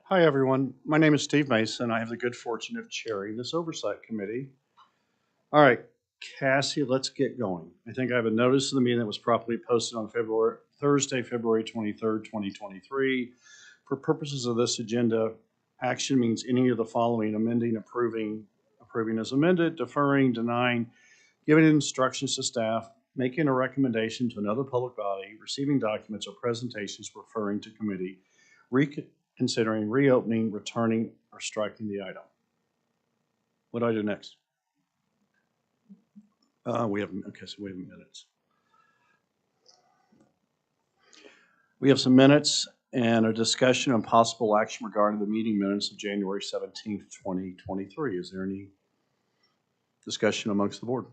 Hi, everyone. My name is Steve Mason. I have the good fortune of chairing this Oversight Committee. All right, Cassie, let's get going. I think I have a notice of the meeting that was properly posted on Thursday, February 23rd, 2023. For purposes of this agenda, action means any of the following: amending, approving as amended, deferring, denying, giving instructions to staff, making a recommendation to another public body, receiving documents or presentations referring to committee, reconsidering, reopening, returning, or striking the item. What do I do next? Okay, so we have minutes. We have some minutes and a discussion on possible action regarding the meeting minutes of January 17th, 2023. Is there any discussion amongst the board?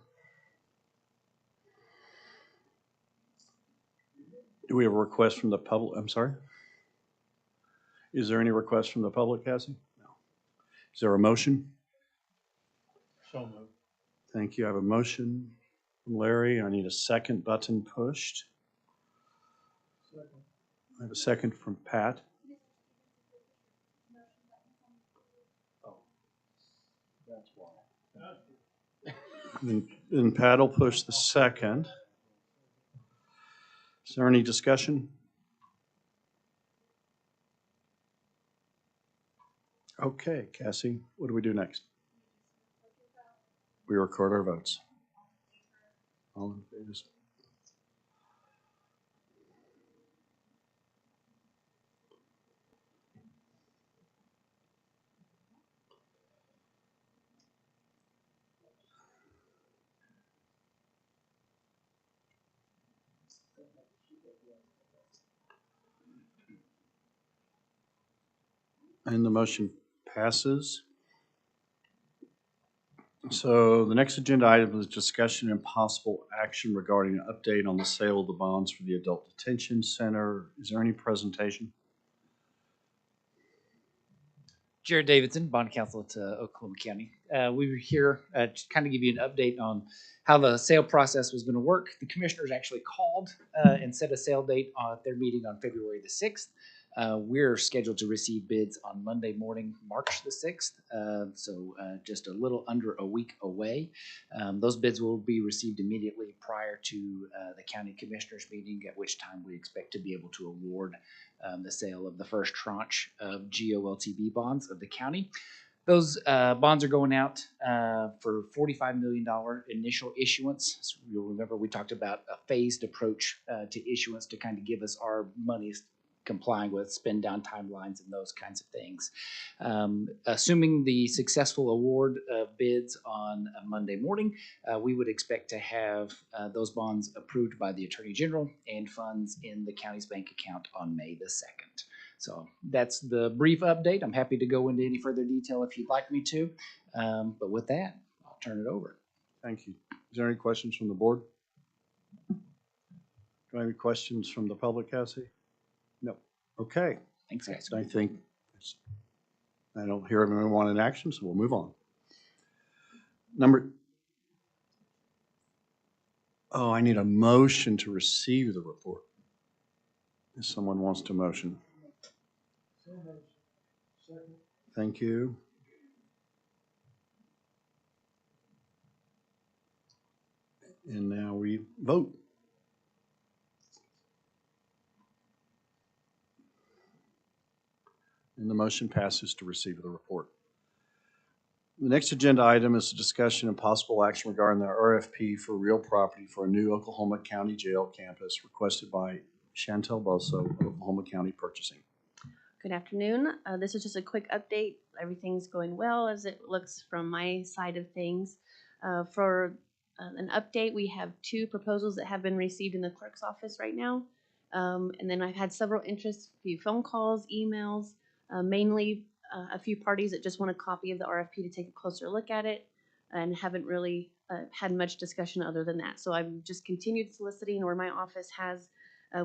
Do we have a request from the public? I'm sorry? Is there any request from the public, Cassie? No. Is there a motion? So moved. Thank you. I have a motion from Larry. I need a second button pushed. Second. I have a second from Pat. Oh, that's why. And Pat will push the second. Is there any discussion? Okay, Cassie, what do we do next? We record our votes. All in favor? And the motion passes. So the next agenda item is discussion and possible action regarding an update on the sale of the bonds for the Adult Detention Center. Is there any presentation? Jared Davidson, Bond Counsel to Oklahoma County. We were here to kind of give you an update on how the sale process was going to work. The commissioners actually called and set a sale date at their meeting on February the 6th. We're scheduled to receive bids on Monday morning, March the 6th, so just a little under a week away. Those bids will be received immediately prior to the county commissioners meeting, at which time we expect to be able to award the sale of the first tranche of GOLTB bonds of the county. Those bonds are going out for $45 million initial issuance. So you'll remember we talked about a phased approach to issuance to kind of give us our monies complying with spend down timelines and those kinds of things. Assuming the successful award of bids on a Monday morning, we would expect to have those bonds approved by the Attorney General and funds in the county's bank account on May the 2nd. So that's the brief update. I'm happy to go into any further detail if you'd like me to. But with that, I'll turn it over. Thank you. Is there any questions from the board? Do I have any questions from the public, Cassie? No. Okay. Thanks, guys. I think I don't hear anyone want an action, so we'll move on. I need a motion to receive the report. If someone wants to motion. Thank you. And now we vote. And the motion passes to receive the report. The next agenda item is a discussion and possible action regarding the RFP for real property for a new Oklahoma County Jail campus requested by Chantel Boso of Oklahoma County Purchasing. Good afternoon. This is just a quick update. Everything's going well as it looks from my side of things. For an update, we have 2 proposals that have been received in the clerk's office right now. And then I've had several interests, a few phone calls, emails, mainly a few parties that just want a copy of the RFP to take a closer look at it and haven't really had much discussion other than that. So I've just continued soliciting, or my office has.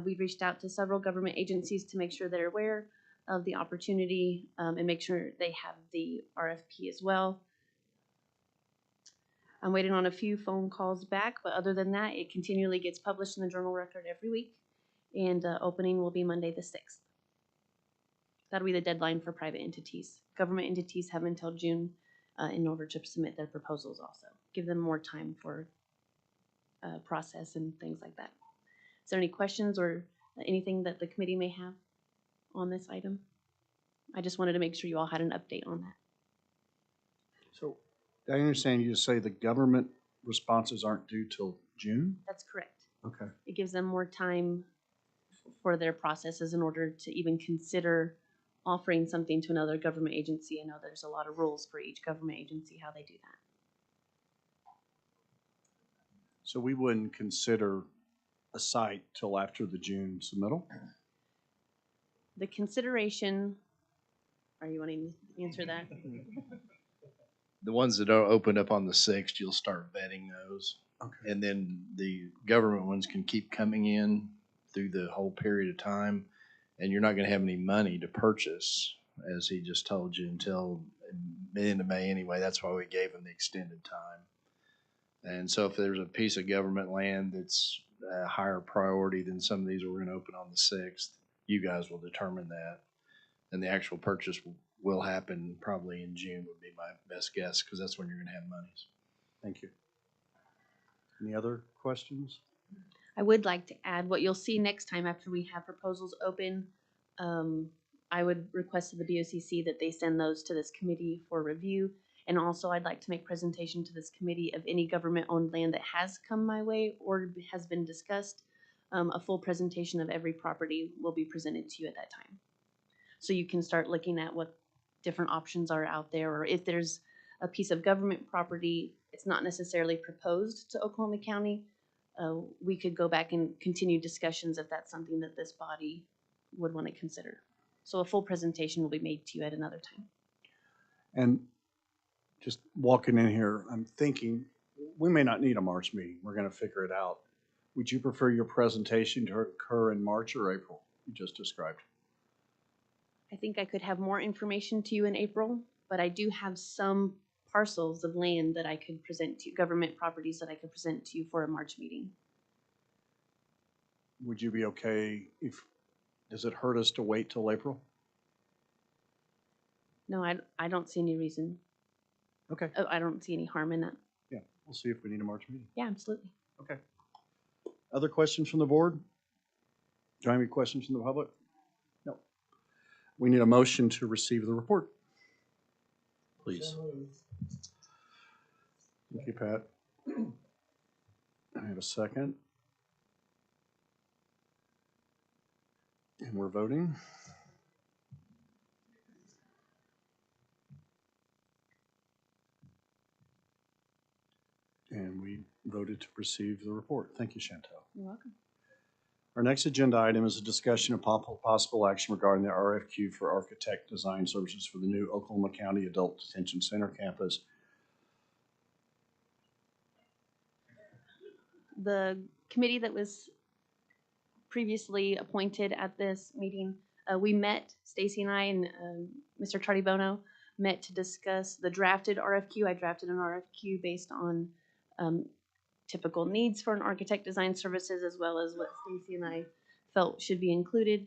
We've reached out to several government agencies to make sure they're aware of the opportunity and make sure they have the RFP as well. I'm waiting on a few phone calls back, but other than that, it continually gets published in the Journal Record every week. And opening will be Monday the 6th. That'll be the deadline for private entities. Government entities have until June in order to submit their proposals also. Give them more time for process and things like that. Is there any questions or anything that the committee may have on this item? I just wanted to make sure you all had an update on that. So I understand you say the government responses aren't due till June? That's correct. Okay. It gives them more time for their processes in order to even consider offering something to another government agency. I know there's a lot of rules for each government agency, how they do that. So we wouldn't consider a site till after the June submittal? The consideration, are you wanting to answer that? The ones that are opened up on the 6th, you'll start vetting those. Okay. And then the government ones can keep coming in through the whole period of time. And you're not going to have any money to purchase, as he just told you, until the end of May anyway. That's why we gave him the extended time. And so if there's a piece of government land that's a higher priority than some of these we're going to open on the 6th, you guys will determine that. And the actual purchase will happen probably in June would be my best guess, because that's when you're going to have monies. Thank you. Any other questions? I would like to add what you'll see next time after we have proposals open. I would request of the BOCC that they send those to this committee for review. And also I'd like to make presentation to this committee of any government-owned land that has come my way or has been discussed. A full presentation of every property will be presented to you at that time. So you can start looking at what different options are out there, or if there's a piece of government property, it's not necessarily proposed to Oklahoma County, we could go back and continue discussions if that's something that this body would want to consider. So a full presentation will be made to you at another time. And just walking in here, I'm thinking we may not need a March meeting. We're going to figure it out. Would you prefer your presentation to occur in March or April? You just described. I think I could have more information to you in April, but I do have some parcels of land that I could present to you, government properties that I could present to you for a March meeting. Would you be okay if, does it hurt us to wait till April? No, I don't see any reason. Okay. I don't see any harm in that. Yeah, we'll see if we need a March meeting. Yeah, absolutely. Okay. Other questions from the board? Do I have any questions from the public? No. We need a motion to receive the report. Please. So moved. Thank you, Pat. I have a second. And we're voting. And we voted to receive the report. Thank you, Chantel. You're welcome. Our next agenda item is a discussion of possible action regarding the RFQ for architect design services for the new Oklahoma County Adult Detention Center campus. The committee that was previously appointed at this meeting, we met, Stacy and I and Mr. Charlie Bono met to discuss the drafted RFQ. I drafted an RFQ based on typical needs for an architect design services, as well as what Stacy and I felt should be included.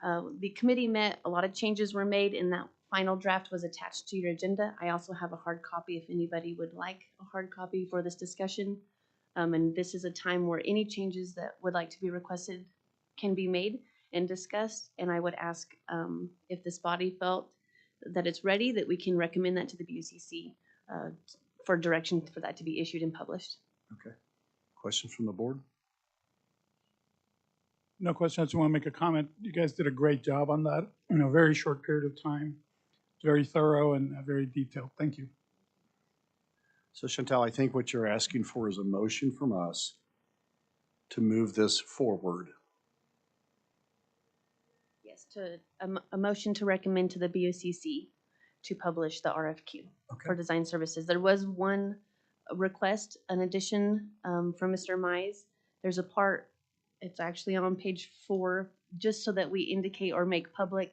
The committee met, a lot of changes were made, and that final draft was attached to your agenda. I also have a hard copy if anybody would like a hard copy for this discussion. And this is a time where any changes that would like to be requested can be made and discussed. And I would ask if this body felt that it's ready, that we can recommend that to the BUCC for direction for that to be issued and published. Okay. Questions from the board? No question. I just want to make a comment. You guys did a great job on that in a very short period of time. It's very thorough and very detailed. Thank you. So Chantel, I think what you're asking for is a motion from us to move this forward. Yes, to a motion to recommend to the BOCC to publish the RFQ for design services. There was one request, an addition from Mr. Mize. There's a part, it's actually on page 4, just so that we indicate or make public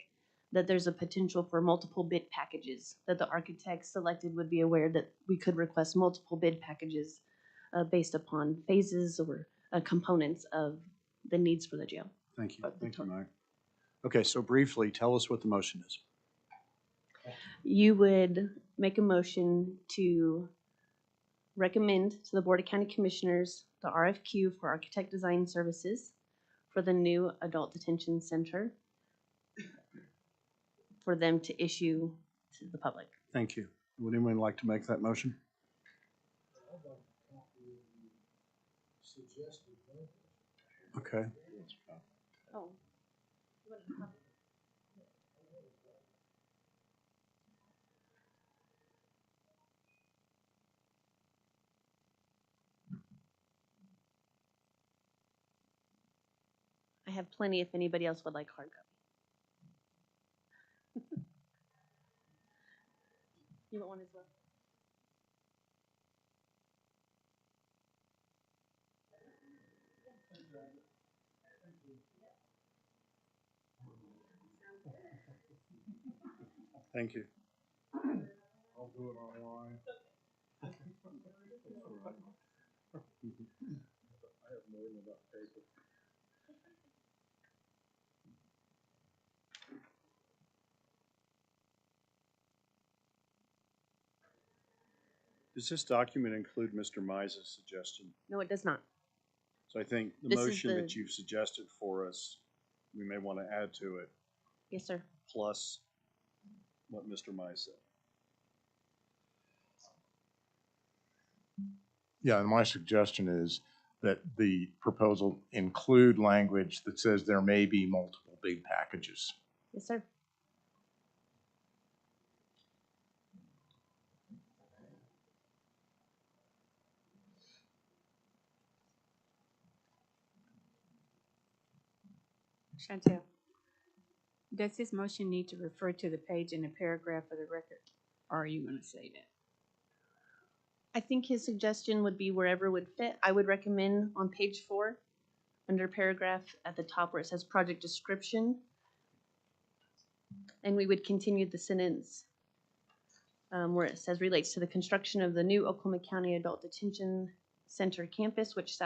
that there's a potential for multiple bid packages, that the architect selected would be aware that we could request multiple bid packages based upon phases or components of the needs for the jail. Thank you. Thank you, Mike. Okay, so briefly, tell us what the motion is. You would make a motion to recommend to the Board of County Commissioners the RFQ for architect design services for the new adult detention center for them to issue to the public. Thank you. Would anyone like to make that motion? Okay. Oh. I have plenty if anybody else would like hard copy. You want one as well? Thank you. I'll do it online. I have more than enough paper. Does this document include Mr. Mize's suggestion? No, it does not. So I think the This is motion the- that you've suggested for us, we may want to add to it, Yes, sir. plus what Mr. Mize said. Yeah, and my suggestion is that the proposal include language that says there may be multiple big packages. Yes, sir. Chantel, does this motion need to refer to the page in the paragraph for the record? Or are you gonna say that? I think his suggestion would be wherever would fit. I would recommend on page 4, under paragraph at the top where it says project description. And we would continue the sentence where it says relates to the construction of the new Oklahoma County Adult Detention Center campus, which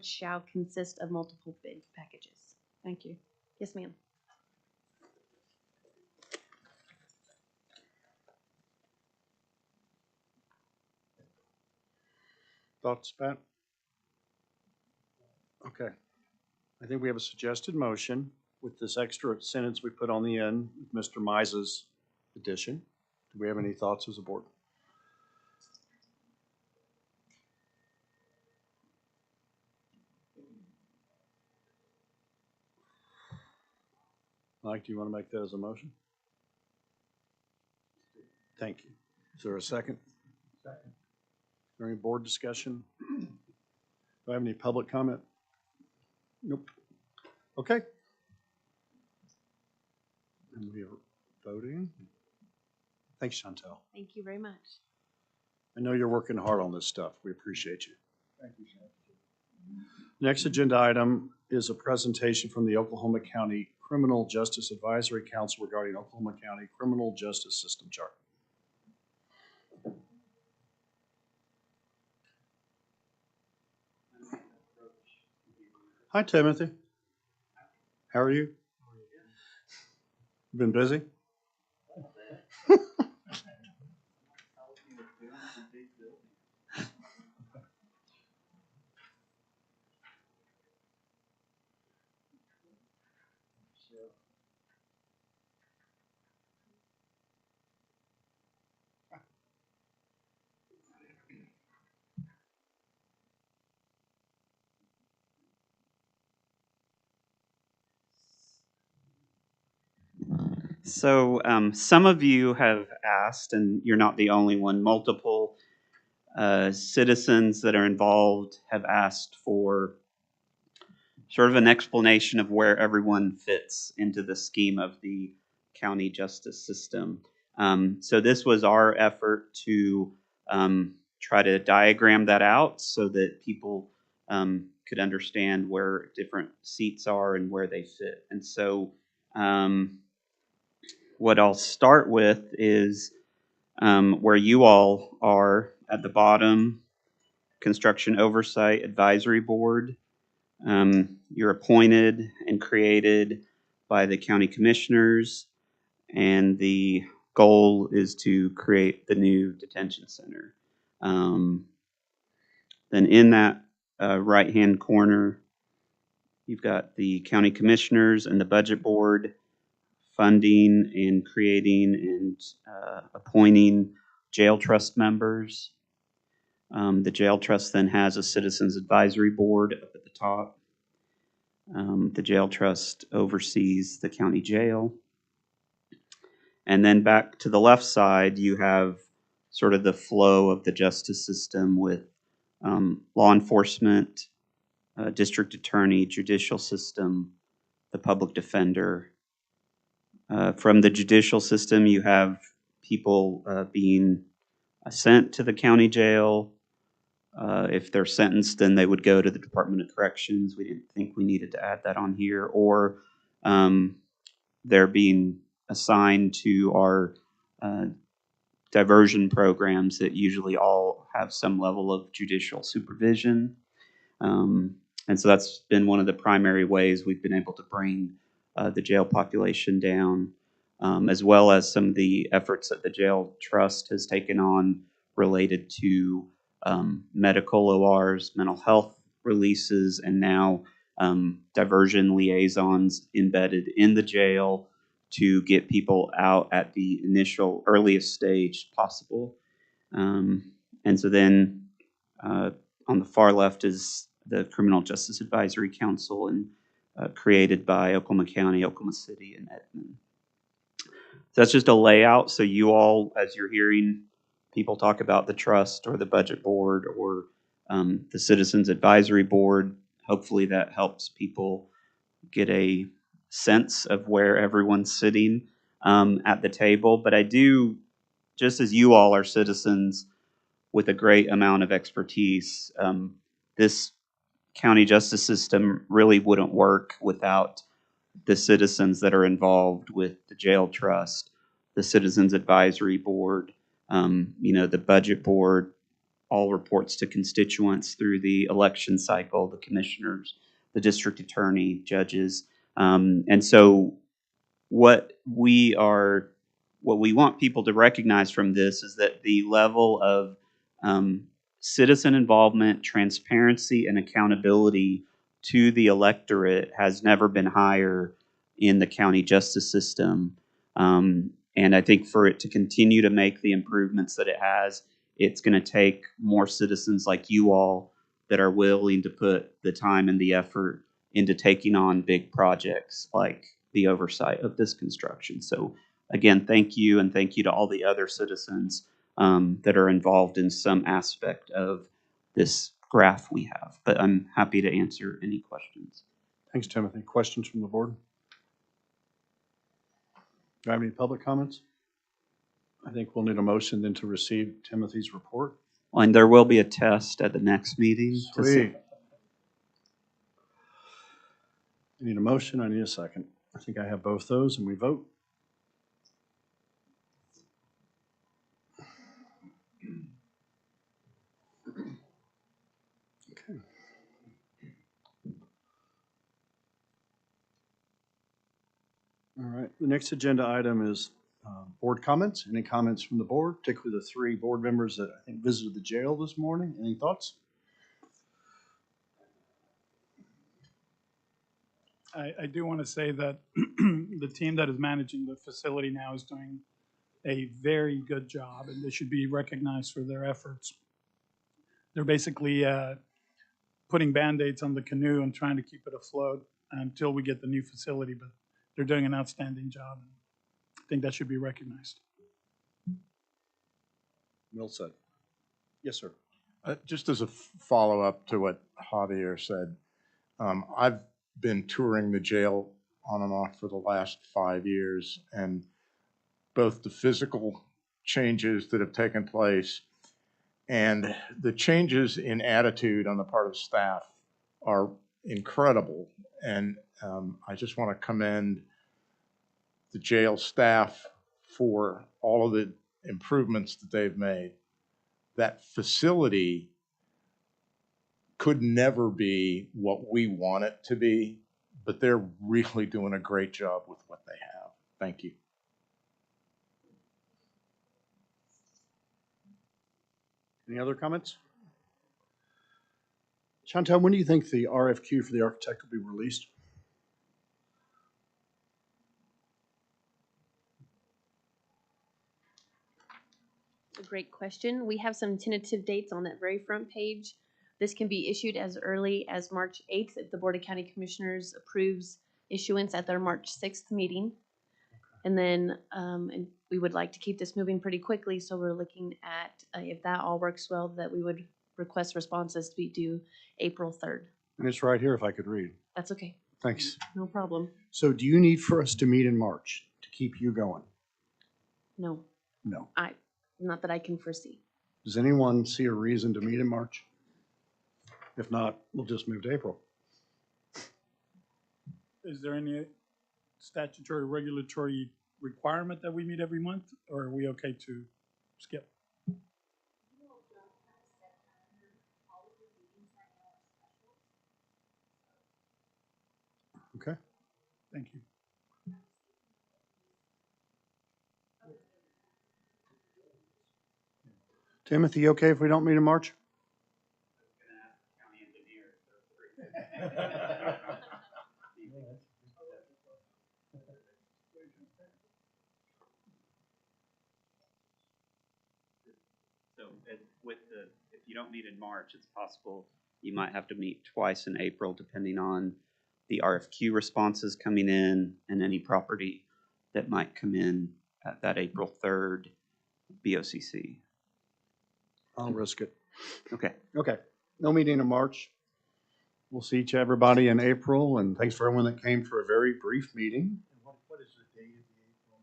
shall consist of multiple bid packages. Thank you. Yes, ma'am. Thoughts, Pat? Okay. I think we have a suggested motion with this extra sentence we put on the end with Mr. Mize's addition. Do we have any thoughts as a board? Mike, do you want to make that as a motion? Thank you. Is there a second? Second. Is there any board discussion? Do I have any public comment? Nope. Okay. And we are voting. Thanks, Chantel. Thank you very much. I know you're working hard on this stuff. We appreciate you. Thank you, Chantel. Next agenda item is a presentation from the Oklahoma County Criminal Justice Advisory Council regarding Oklahoma County Criminal Justice System Chart. Hi, Timothy. How are you? Been busy? So some of you have asked, and you're not the only one, multiple citizens that are involved have asked for sort of an explanation of where everyone fits into the scheme of the county justice system. So this was our effort to try to diagram that out so that people could understand where different seats are and where they fit. And so what I'll start with is where you all are at the bottom, Construction Oversight Advisory Board. You're appointed and created by the county commissioners, and the goal is to create the new detention center. Then in that right-hand corner, you've got the county commissioners and the budget board funding and creating and appointing jail trust members. The jail trust then has a citizens advisory board up at the top. The jail trust oversees the county jail. And then back to the left side, you have sort of the flow of the justice system with law enforcement, district attorney, judicial system, the public defender. From the judicial system, you have people being sent to the county jail. If they're sentenced, then they would go to the Department of Corrections. We didn't think we needed to add that on here. Or they're being assigned to our diversion programs that usually all have some level of judicial supervision. And so that's been one of the primary ways we've been able to bring the jail population down, as well as some of the efforts that the jail trust has taken on related to medical ORs, mental health releases, and now diversion liaisons embedded in the jail to get people out at the initial earliest stage possible. And so then on the far left is the Criminal Justice Advisory Council, and created by Oklahoma County, Oklahoma City, and Edmond. So that's just a layout. So you all, as you're hearing people talk about the trust or the budget board or the Citizens Advisory Board, hopefully that helps people get a sense of where everyone's sitting at the table. But I do, just as you all are citizens with a great amount of expertise, this county justice system really wouldn't work without the citizens that are involved with the jail trust, the Citizens Advisory Board, the budget board, all reports to constituents through the election cycle, the commissioners, the district attorney, judges. And so what we want people to recognize from this is that the level of citizen involvement, transparency, and accountability to the electorate has never been higher in the county justice system. And I think for it to continue to make the improvements that it has, it's going to take more citizens like you all that are willing to put the time and the effort into taking on big projects like the oversight of this construction. So again, thank you, and thank you to all the other citizens that are involved in some aspect of this graph we have. But I'm happy to answer any questions. Thanks, Timothy. Questions from the board? Do I have any public comments? I think we'll need a motion then to receive Timothy's report. And there will be a test at the next meeting. Sweet. I need a motion. I need a second. I think I have both those, and we vote. Okay. All right. The next agenda item is board comments. Any comments from the board, particularly the 3 board members that I think visited the jail this morning? Any thoughts? I do want to say that the team that is managing the facility now is doing a very good job, and they should be recognized for their efforts. They're basically putting Band-Aids on the canoe and trying to keep it afloat until we get the new facility, but they're doing an outstanding job. I think that should be recognized. Well said. Yes, sir. Just as a follow-up to what Javier said, I've been touring the jail on and off for the last 5 years, and both the physical changes that have taken place and the changes in attitude on the part of staff are incredible. And I just want to commend the jail staff for all of the improvements that they've made. That facility could never be what we want it to be, but they're really doing a great job with what they have. Thank you. Any other comments? Chantel, when do you think the RFQ for the architect will be released? A great question. We have some tentative dates on that very front page. This can be issued as early as March 8th if the Board of County Commissioners approves issuance at their March 6th meeting. And then and we would like to keep this moving pretty quickly, so we're looking at, if that all works well, that we would request responses to be due April 3rd. And it's right here if I could read. That's okay. Thanks. No problem. So do you need for us to meet in March to keep you going? No, No. not that I can foresee. Does anyone see a reason to meet in March? If not, we'll just move to April. Is there any statutory regulatory requirement that we meet every month, or are we okay to skip? Okay. Thank you. Timothy, you okay if we don't meet in March? So if you don't meet in March, it's possible you might have to meet twice in April, depending on the RFQ responses coming in and any property that might come in at that April 3rd BOCC. I'll risk it. Okay. Okay. No meeting in March. We'll see everybody in April, and thanks for everyone that came for a very brief meeting. What is the date of the April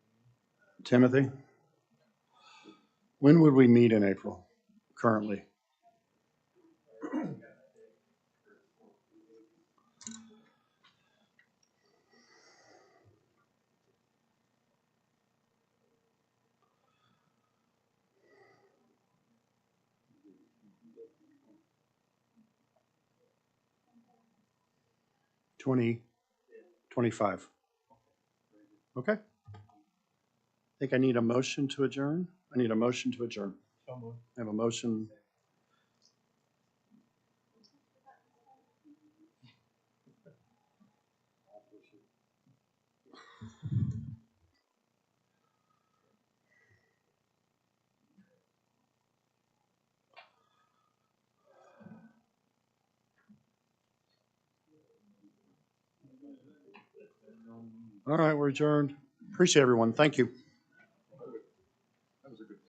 meeting? Timothy, when would we meet in April currently? $20, $25. Okay. I think I need a motion to adjourn. I need a motion to adjourn. I have a motion. All right, we're adjourned. Appreciate everyone. Thank you.